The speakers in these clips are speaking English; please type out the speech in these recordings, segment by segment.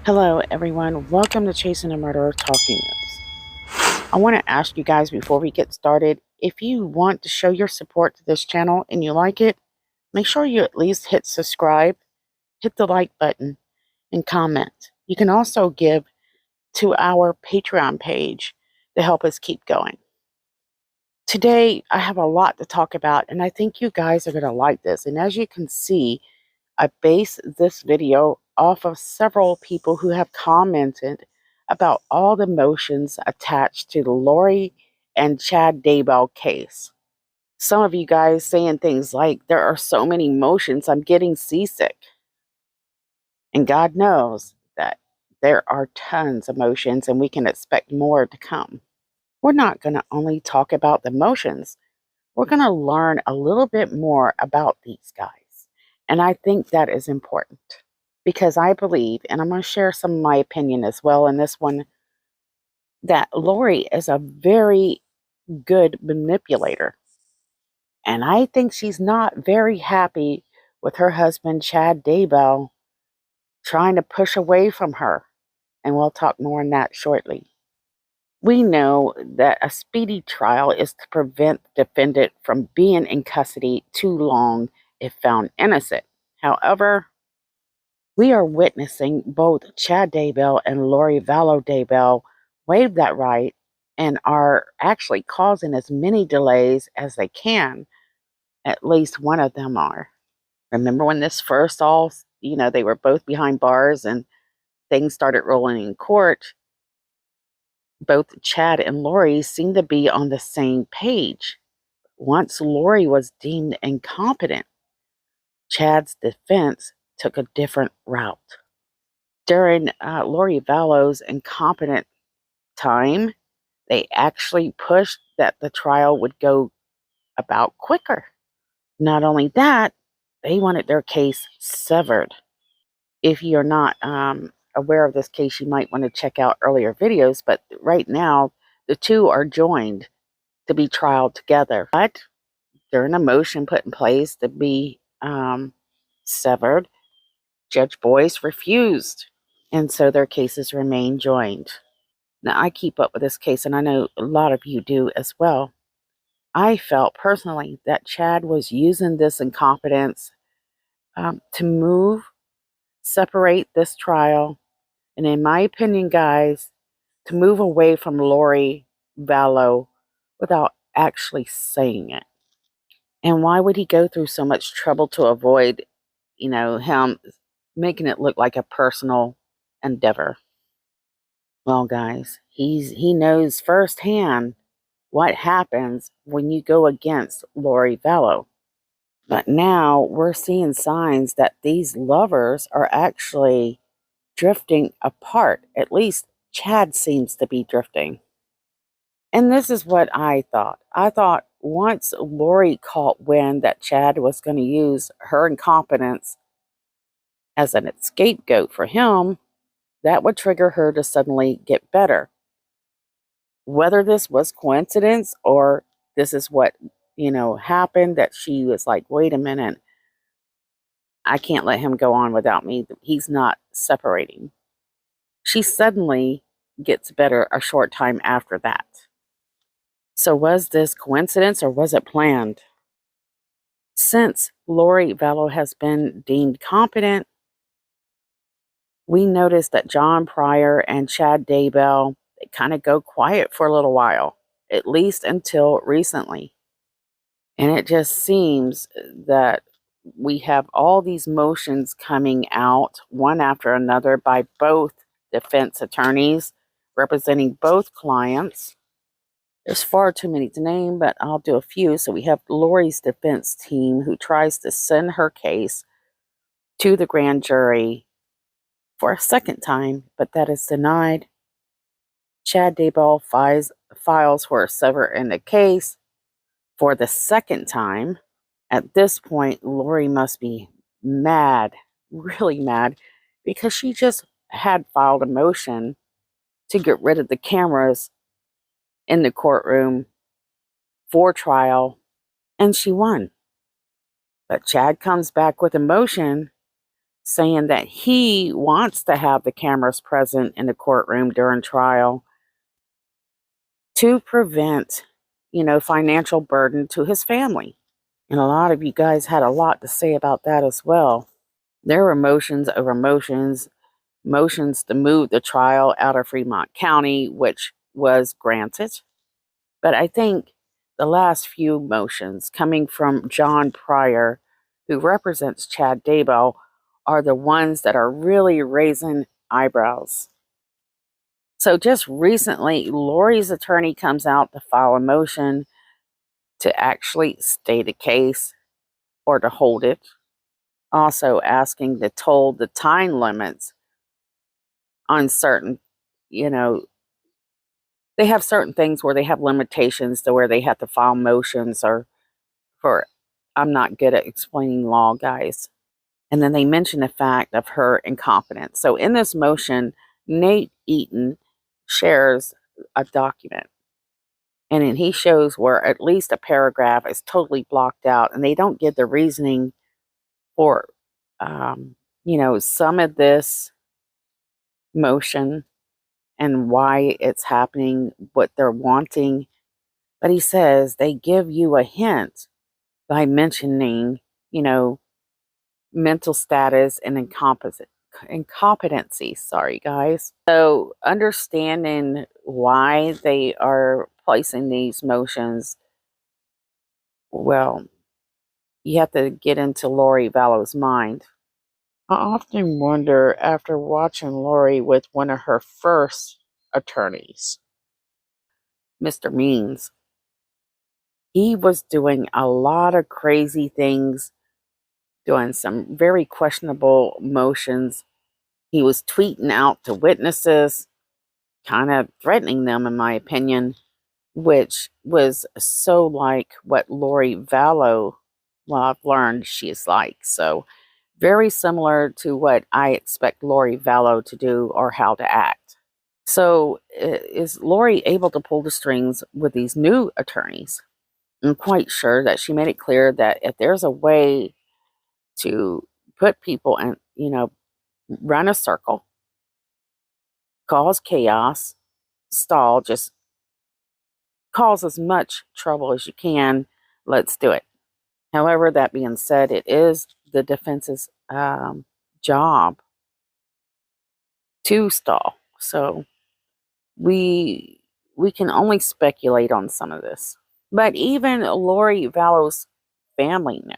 Hello, everyone. Welcome to Chasing a Murderer Talking News. I want to ask you guys before we get started, if you want to show your support to this channel and you like it, make sure you at least hit subscribe, hit the like button, and comment. You can also give to our Patreon page to help us keep going. Today, I have a lot to talk about, and I think you guys are going to like this. And as you can see, I base this video off of several people who have commented about all the emotions attached to the Lori and Chad Daybell case. Some of you guys saying things like, there are so many emotions, I'm getting seasick. And God knows that there are tons of emotions and we can expect more to come. We're not going to only talk about the emotions. We're going to learn a little bit more about these guys. And I think that is important because I believe, and I'm going to share some of my opinion as well in this one, that Lori is a very good manipulator. And I think she's not very happy with her husband, Chad Daybell, trying to push away from her. And we'll talk more on that shortly. We know that a speedy trial is to prevent the defendant from being in custody too long if found innocent. However, we are witnessing both Chad Daybell and Lori Vallow Daybell waive that right and are actually causing as many delays as they can. At least one of them are. Remember when this first they were both behind bars and things started rolling in court? Both Chad and Lori seemed to be on the same page. Once Lori was deemed incompetent, Chad's defense took a different route. During Lori Vallow's incompetent time, they actually pushed that the trial would go about quicker. Not only that, they wanted their case severed. If you're not aware of this case, you might want to check out earlier videos, but right now, the two are joined to be trialed together. But during a motion put in place to be severed, Judge Boyce refused, and so their cases remain joined. Now, I keep up with this case, and I know a lot of you do as well. I felt personally that Chad was using this incompetence to separate this trial, and in my opinion, guys, to move away from Lori Vallow without actually saying it. And why would he go through so much trouble to avoid, him making it look like a personal endeavor? Well, guys, he knows firsthand what happens when you go against Lori Vallow. But now we're seeing signs that these lovers are actually drifting apart. At least Chad seems to be drifting. And this is what I thought. I thought once Lori caught wind that Chad was going to use her incompetence as an scapegoat for him, that would trigger her to suddenly get better. Whether this was coincidence or this is what, happened, that she was like, wait a minute, I can't let him go on without me. He's not separating. She suddenly gets better a short time after that. So was this coincidence or was it planned? Since Lori Vallow has been deemed competent, we noticed that John Pryor and Chad Daybell, they kind of go quiet for a little while, at least until recently. And it just seems that we have all these motions coming out one after another by both defense attorneys representing both clients. There's far too many to name, but I'll do a few. So we have Lori's defense team who tries to send her case to the grand jury for a second time, but that is denied. Chad Daybell files for a sever in the case for the second time. At this point, Lori must be mad, really mad, because she just had filed a motion to get rid of the cameras in the courtroom for trial, and she won. But Chad comes back with a motion saying that he wants to have the cameras present in the courtroom during trial to prevent, financial burden to his family. And a lot of you guys had a lot to say about that as well. There were motions over motions, motions to move the trial out of Fremont County, which was granted. But I think the last few motions coming from John Pryor, who represents Chad Daybell, are the ones that are really raising eyebrows. So just recently, Lori's attorney comes out to file a motion to actually stay the case or to hold it. Also asking to toll the time limits on certain, they have certain things where they have limitations to where they have to file motions or for, I'm not good at explaining law, guys. And then they mention the fact of her incompetence. So in this motion, Nate Eaton shares a document. And then he shows where at least a paragraph is totally blocked out, and they don't give the reasoning for, some of this motion and why it's happening, what they're wanting. But he says they give you a hint by mentioning, mental status and incompetency. Sorry, guys. So understanding why they are placing these motions, well, you have to get into Lori Vallow's mind. I often wonder after watching Lori with one of her first attorneys, Mr. Means, he was doing a lot of crazy things, doing some very questionable motions. He was tweeting out to witnesses, kind of threatening them, in my opinion, which was so like what Lori Vallow, well, I've learned she is like. So very similar to what I expect Lori Vallow to do or how to act. So is Lori able to pull the strings with these new attorneys? I'm quite sure that she made it clear that if there's a way to put people in, run a circle, cause chaos, stall, just cause as much trouble as you can, let's do it. However, that being said, it is the defense's job to stall. So we can only speculate on some of this. But even Lori Vallow's family know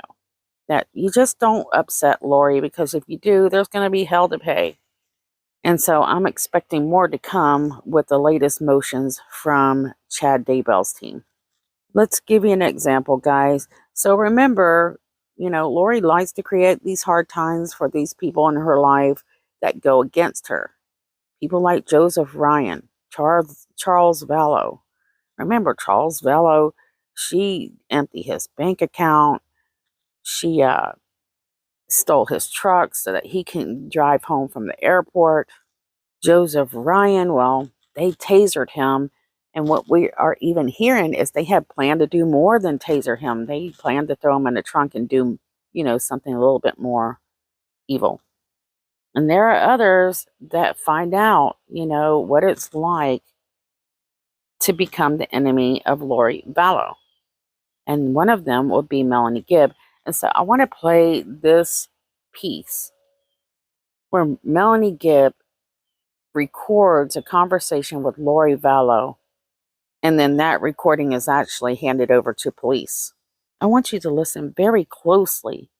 that you just don't upset Lori, because if you do, there's going to be hell to pay. And so I'm expecting more to come with the latest motions from Chad Daybell's team. Let's give you an example, guys. So remember, Lori likes to create these hard times for these people in her life that go against her. People like Joseph Ryan, Charles Vallow. Remember, Charles Vallow, she emptied his bank account. She stole his truck so that he can drive home from the airport. Joseph Ryan, well, they tasered him. And what we are even hearing is they had planned to do more than taser him. They planned to throw him in the trunk and do, something a little bit more evil. And there are others that find out, what it's like to become the enemy of Lori Vallow. And one of them would be Melanie Gibb. And so I want to play this piece where Melanie Gibb records a conversation with Lori Vallow, and then that recording is actually handed over to police. I want you to listen very closely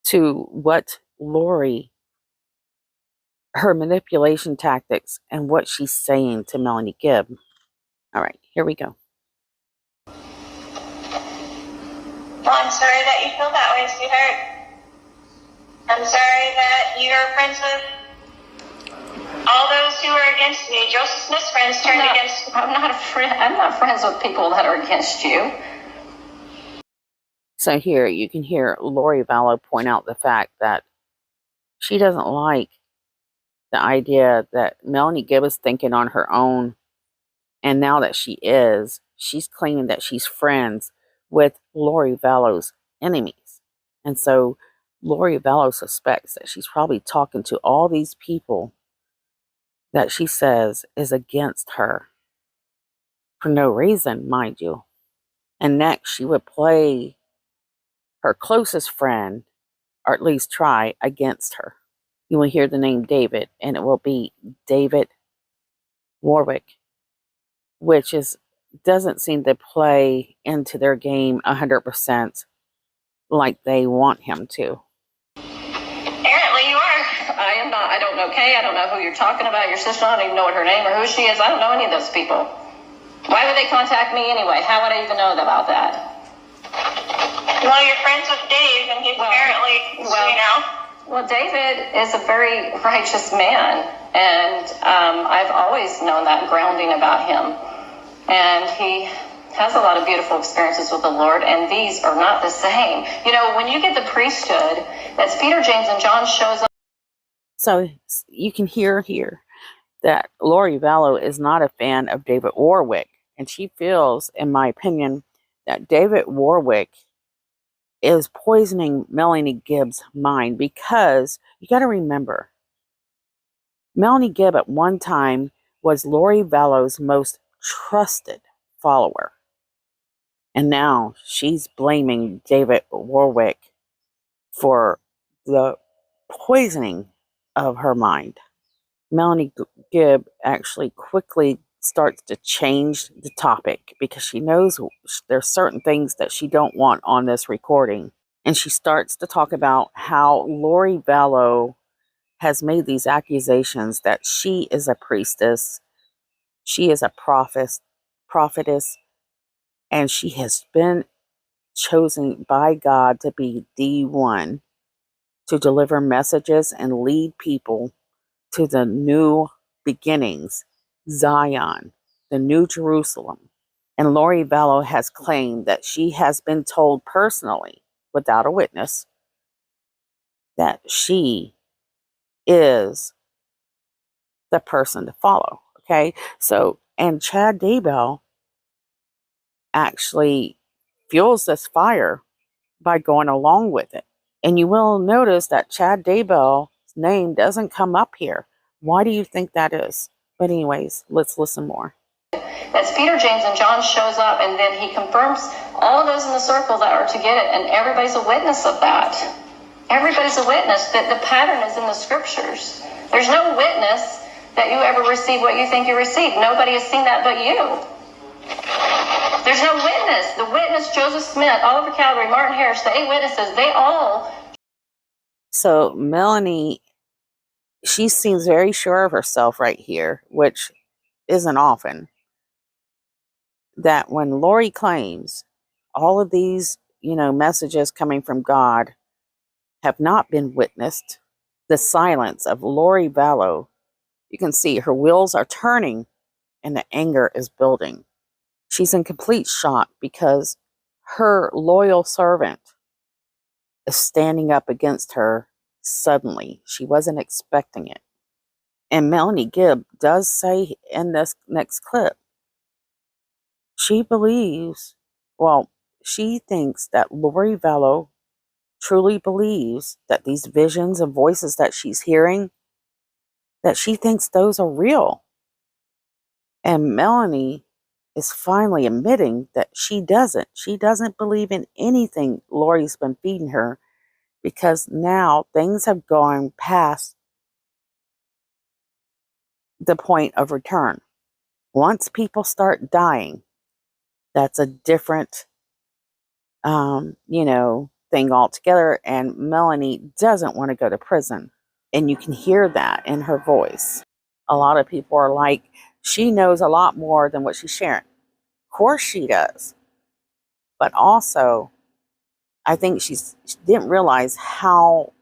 to what Lori, her manipulation tactics, and what she's saying to Melanie Gibb. All right, here we go. Well, I'm sorry that you feel that way, sweetheart. I'm sorry that you're friends with all those who are against me. Joseph Smith's friends turned against me. I'm not friends with people that are against you. So here you can hear Lori Vallow point out the fact that she doesn't like the idea that Melanie Gibb is thinking on her own. And now that she's claiming that she's friends with Lori Vallow's enemies. And so Lori Vallow suspects that she's probably talking to all these people that she says is against her for no reason, mind you. And next, she would play her closest friend, or at least try, against her. You will hear the name David, and it will be David Warwick, which doesn't seem to play into their game 100% like they want him to. Apparently you are. I am not. I don't know Kay. I don't know who you're talking about. Your sister. I don't even know what her name or who she is. I don't know any of those people. Why would they contact me anyway? How would I even know about that? Well, you're friends with Dave, and he's apparently, Well, David is a very righteous man, and I've always known that grounding about him. And he has a lot of beautiful experiences with the Lord, and these are not the same. You know, when you get the priesthood, that's Peter, James, and John shows up. So you can hear here that Lori Vallow is not a fan of David Warwick, and she feels, in my opinion, that David Warwick is poisoning Melanie Gibb's mind, because you got to remember, Melanie Gibb at one time was Lori Vallow's most trusted follower. And now she's blaming David Warwick for the poisoning of her mind. Melanie Gibb actually quickly starts to change the topic because she knows there's certain things that she don't want on this recording. And she starts to talk about how Lori Vallow has made these accusations that she is a priestess, she is a prophetess, and she has been chosen by God to be the one to deliver messages and lead people to the new beginnings, Zion, the New Jerusalem. And Lori Vallow has claimed that she has been told personally, without a witness, that she is the person to follow. Okay, so, and Chad Daybell actually fuels this fire by going along with it. And you will notice that Chad Daybell's name doesn't come up here. Why do you think that is? But anyways, let's listen more. That's Peter, James, and John shows up, and then he confirms all of those in the circle that are to get it, and everybody's a witness of that. Everybody's a witness that the pattern is in the scriptures. There's no witness that you ever receive what you think you received. Nobody has seen that but you. There's no witness. The witness, Joseph Smith, Oliver Cowdery, Martin Harris, the 8 witnesses, they all. So Melanie, she seems very sure of herself right here, which isn't often. That when Lori claims all of these, messages coming from God have not been witnessed, the silence of Lori Vallow, you can see her wheels are turning and the anger is building. She's in complete shock because her loyal servant is standing up against her suddenly. She wasn't expecting it. And Melanie Gibb does say in this next clip, she believes, well, she thinks that Lori Vallow truly believes that these visions and voices that she's hearing, that she thinks those are real. And Melanie is finally admitting that she doesn't. She doesn't believe in anything Lori's been feeding her, because now things have gone past the point of return. Once people start dying, that's a different, thing altogether. And Melanie doesn't want to go to prison. And you can hear that in her voice. A lot of people are like, she knows a lot more than what she's sharing. Of course she does. But also, I think she didn't realize how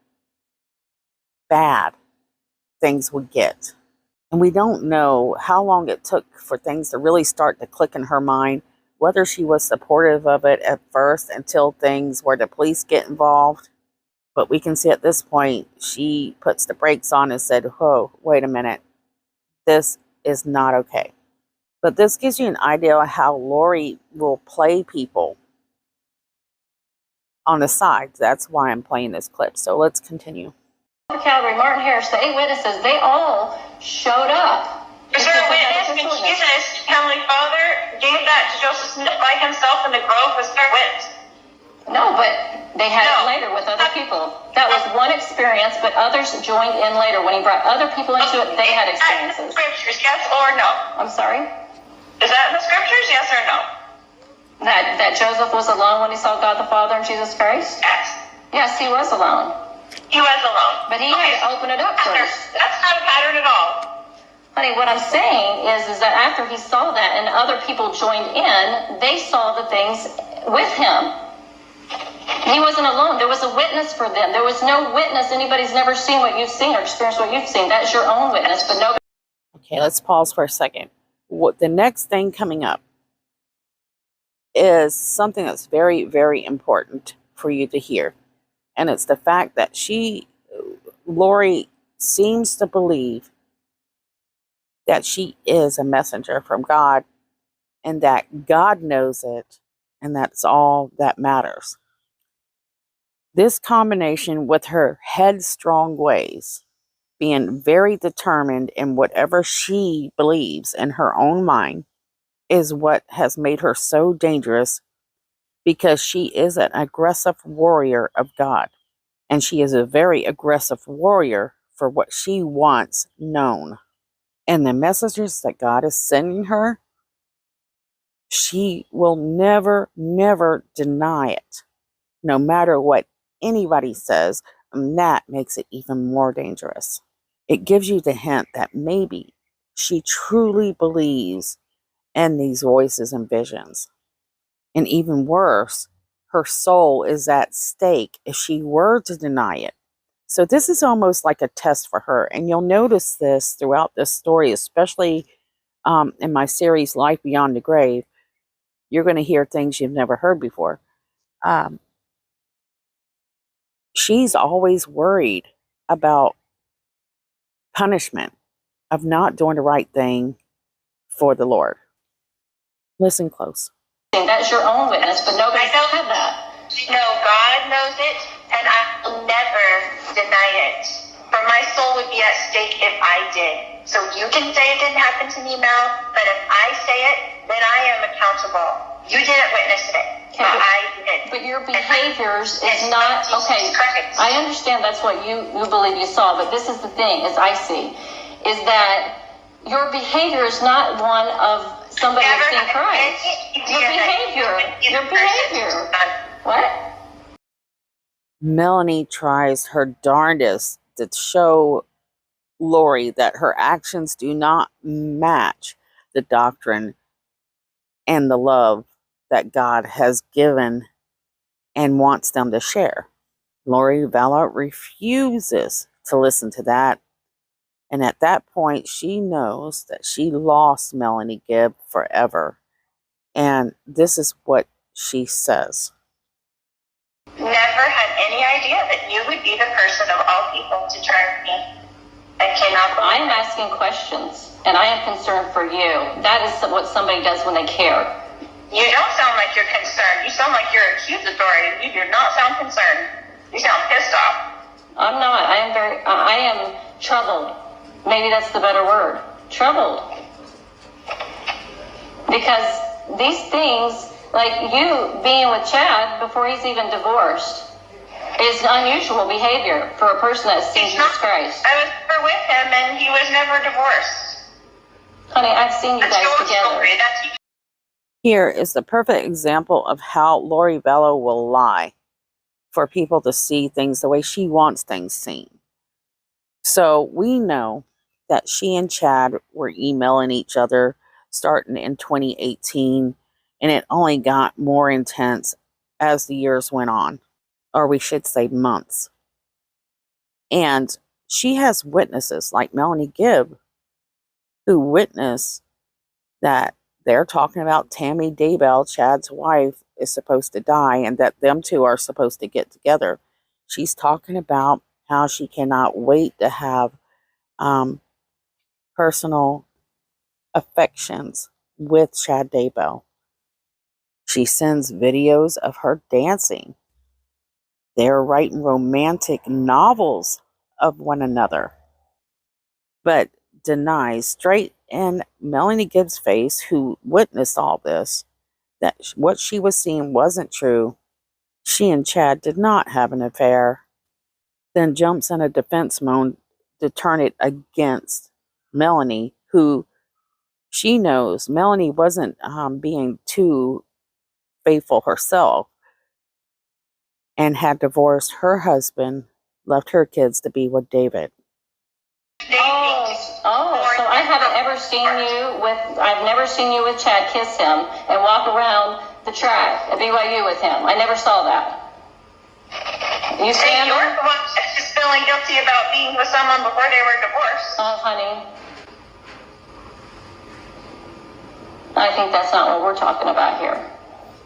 bad things would get. And we don't know how long it took for things to really start to click in her mind, whether she was supportive of it at first until things where the police get involved. But we can see at this point, she puts the brakes on and said, whoa, wait a minute. This is not okay. But this gives you an idea of how Lori will play people on the sides. That's why I'm playing this clip. So let's continue. Calvary, Martin Harris, the 8 witnesses, they all showed up. Is there a witness? When Jesus, Heavenly Father, gave that to Joseph Smith by himself in the grove, was there a witness? No, but they had it later with other people. That was one experience, but others joined in later. When he brought other people into it, they had experiences. Scriptures, yes or no? I'm sorry? Is that in the scriptures, yes or no? That Joseph was alone when he saw God the Father and Jesus Christ? Yes. Yes, he was alone. He was alone. But he had to open it up first. That's not a pattern at all. Honey, what I'm saying is that after he saw that and other people joined in, they saw the things with him. He wasn't alone. There was a witness for them. There was no witness. Anybody's never seen what you've seen or experienced what you've seen. That's your own witness, but nobody. Okay, let's pause for a second. What the next thing coming up is something that's very, very important for you to hear. And it's the fact that Lori seems to believe that she is a messenger from God and that God knows it, and that's all that matters. This combination with her headstrong ways, being very determined in whatever she believes in her own mind, is what has made her so dangerous, because she is an aggressive warrior of God. And she is a very aggressive warrior for what she wants known. And the messages that God is sending her, she will never, never deny it. No matter what anybody says, and that makes it even more dangerous. It gives you the hint that maybe she truly believes in these voices and visions. And even worse, her soul is at stake if she were to deny it. So this is almost like a test for her. And you'll notice this throughout this story, especially in my series, Life Beyond the Grave. You're going to hear things you've never heard before. She's always worried about punishment of not doing the right thing for the Lord. Listen close. That's your own witness, but nobody said that. No, God knows it, and I will never deny it. For my soul would be at stake if I did. So you can say it didn't happen to me, Mel, but if I say it, then I am accountable. You didn't witness it, but I did. But your behaviors is not, okay, I understand that's what you believe you saw, but this is the thing, as I see, is that your behavior is not one of somebody who's seen Christ. Your behavior. What? Melanie tries her darndest to show Lori that her actions do not match the doctrine and the love that God has given and wants them to share. Lori Vallow refuses to listen to that. And at that point, she knows that she lost Melanie Gibb forever. And this is what she says. Never had any idea that you would be the person of all people to turn me. I cannot believe I'm asking questions, and I am concerned for you. That is what somebody does when they care. You don't sound like you're concerned. You sound like you're accusatory. You do not sound concerned. You sound pissed off. I'm not. I am troubled. Maybe that's the better word. Troubled. Because these things, like you being with Chad before he's even divorced, is unusual behavior for a person that's seen Jesus Christ. I was never with him, and he was never divorced. Honey, I've seen you guys together. Here is the perfect example of how Lori Vallow will lie for people to see things the way she wants things seen. So we know that she and Chad were emailing each other starting in 2018, and it only got more intense as the years went on, or we should say months. And she has witnesses like Melanie Gibb who witness that they're talking about Tammy Daybell, Chad's wife, is supposed to die, and that them two are supposed to get together. She's talking about how she cannot wait to have personal affections with Chad Daybell. She sends videos of her dancing They're writing romantic novels of one another, but denies straight in Melanie Gibb's face, who witnessed all this, that what she was seeing wasn't true. She and Chad did not have an affair. Then jumps in a defense mode to turn it against Melanie, who she knows Melanie wasn't being too faithful herself and had divorced her husband, left her kids to be with David. So I've never seen you with Chad kiss him and walk around the track at BYU with him. I never saw that. You stand you're the one that's just feeling guilty about being with someone before they were divorced. Oh, honey. I think that's not what we're talking about here.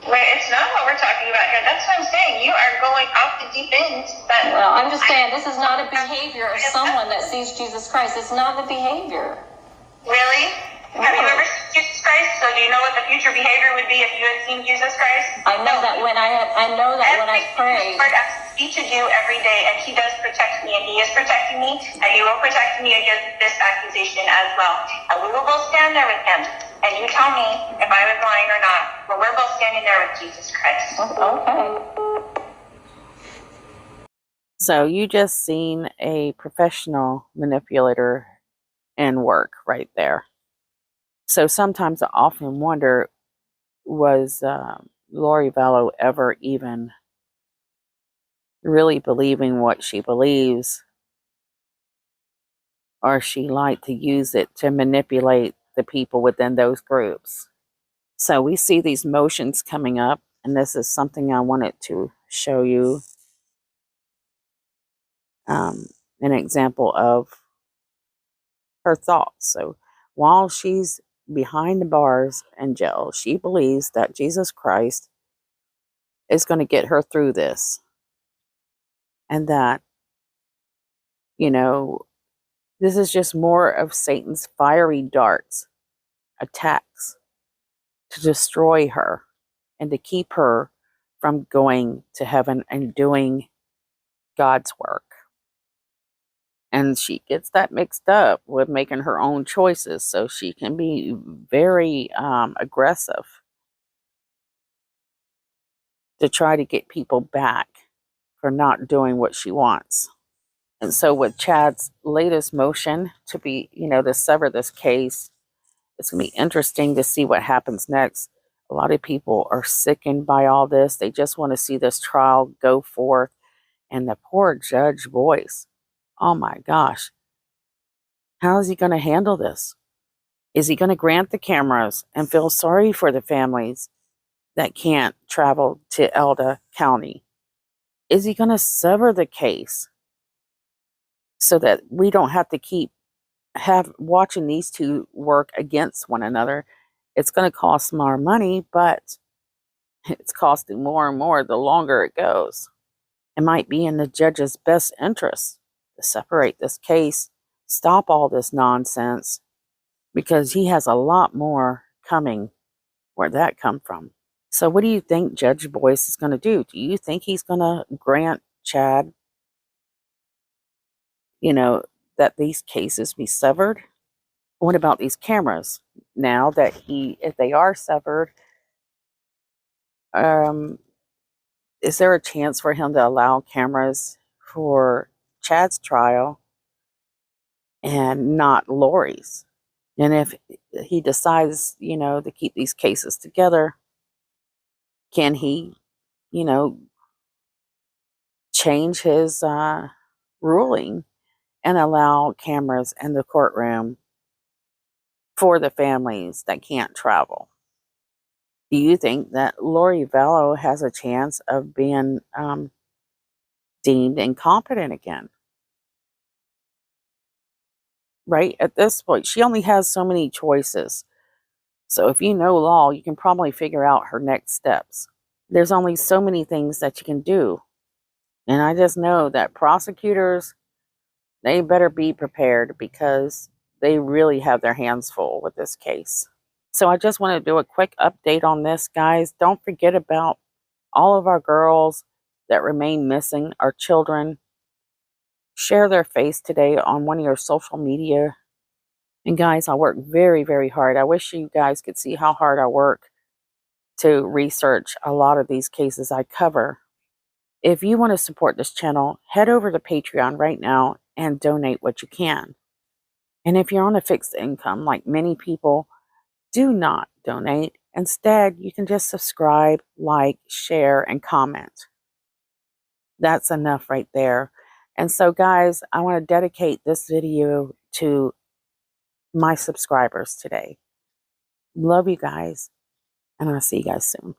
Wait, it's not what we're talking about here. That's what I'm saying. You are going off the deep end. Well, I'm just saying this is not a behavior of someone that sees Jesus Christ. It's not the behavior. Really? Have you ever seen Jesus Christ? So do you know what the future behavior would be if you had seen Jesus Christ? I know that when I pray. Each of you every day, and he does protect me, and he is protecting me, and he will protect me against this accusation as well. And we will both stand there with him. And you tell me if I was lying or not. But we're both standing there with Jesus Christ. Okay. So you just seen a professional manipulator in work right there. So sometimes I often wonder, was Lori Vallow ever even really believing what she believes, or she like to use it to manipulate the people within those groups? So we see these motions coming up, and this is something I wanted to show you, an example of her thoughts. So while she's behind the bars in jail, she believes that Jesus Christ is going to get her through this, and that, this is just more of Satan's fiery darts, attacks to destroy her and to keep her from going to heaven and doing God's work. And she gets that mixed up with making her own choices, so she can be very aggressive to try to get people back for not doing what she wants. And so with Chad's latest motion to be, to sever this case, it's going to be interesting to see what happens next. A lot of people are sickened by all this. They just want to see this trial go forth. And the poor Judge Boyce, oh my gosh, how is he going to handle this? Is he going to grant the cameras and feel sorry for the families that can't travel to Elda County? Is he going to sever the case so that we don't have to keep watching these two work against one another? It's going to cost more money, but it's costing more and more the longer it goes. It might be in the judge's best interest to separate this case, stop all this nonsense, because he has a lot more coming. Where'd that come from? So what do you think Judge Boyce is going to do? Do you think he's going to grant Chad, that these cases be severed? What about these cameras? Now that if they are severed, is there a chance for him to allow cameras for Chad's trial and not Lori's? And if he decides, to keep these cases together, can he, change his ruling and allow cameras in the courtroom for the families that can't travel? Do you think that Lori Vallow has a chance of being deemed incompetent again? Right? At this point, she only has so many choices. So if you know law, you can probably figure out her next steps. There's only so many things that you can do. And I just know that prosecutors, they better be prepared, because they really have their hands full with this case. So I just want to do a quick update on this, guys. Don't forget about all of our girls that remain missing are children. Share their face today on one of your social media. And guys, I work very, very hard. I wish you guys could see how hard I work to research a lot of these cases I cover. If you want to support this channel, head over to Patreon right now and donate what you can. And if you're on a fixed income, like many people, do not donate. Instead, you can just subscribe, like, share, and comment. That's enough right there. And so, guys, I want to dedicate this video to my subscribers today. Love you guys, and I'll see you guys soon.